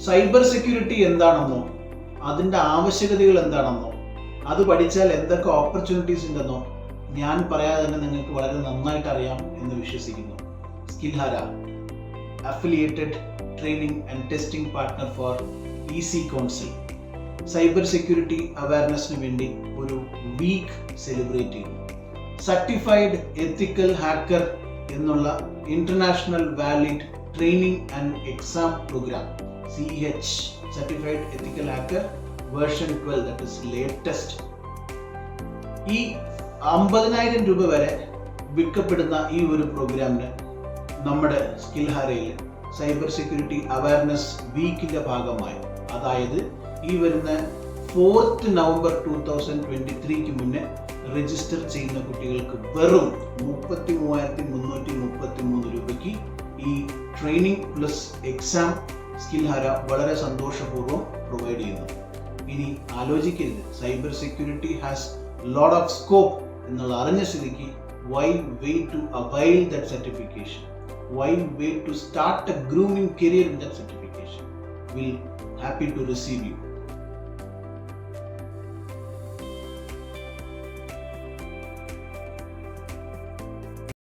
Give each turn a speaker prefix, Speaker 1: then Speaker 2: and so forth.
Speaker 1: Cyber security എന്താണെന്നോ അതിൻ്റെ ആവശ്യകതകൾ എന്താണെന്നോ അത് പഠിച്ചാൽ എന്തൊക്കെ ഓപ്പർച്യൂണിറ്റീസ് ഉണ്ടെന്നോ ഞാൻ പറയാതെ തന്നെ നിങ്ങൾക്ക് വളരെ നന്നായിട്ട് അറിയാം എന്ന് വിശ്വസിക്കുന്നു. സ്കിൽ ഹാര, affiliated training and testing partner for ECcouncil, cyber security അവയർനെസ്സിന് വേണ്ടി ഒരു വീക്ക് സെലിബ്രേറ്റ് ചെയ്തു. സർട്ടിഫൈഡ് എത്തിക്കൽ ഹാക്കർ എന്നുള്ള international valid training and exam program CEH certified ethical hacker version 12, that is latest. ഈ 50,000 രൂപ വരെ വിൽക്കപ്പെടുന്ന ഈ ഒരു പ്രോഗ്രാമിന് നമ്മുടെ സ്കിൽ ഹാരയിൽ സൈബർ സെക്യൂരിറ്റി അവയർനെസ് വീക്കിന്റെ ഭാഗമായി, അതായത് ഈ വരുന്ന 4th November 2023 മുന്നേ രജിസ്റ്റർ ചെയ്യുന്ന കുട്ടികൾക്ക് വെറും 33,333 രൂപയ്ക്ക് ഈ ട്രെയിനിങ് പ്ലസ് എക്സാം സ്കിൽ ഹാര വളരെ സന്തോഷപൂർവ്വം പ്രൊവൈഡ് ചെയ്യുന്നു. ഇനി ആലോചിക്കരുത്, cyber security has lot of scope എന്നുള്ള അറിഞ്ഞ സ്ഥിതിക്ക് why wait to avail that certification? Why wait to start a grooming career in that certification? We'll happy to receive you.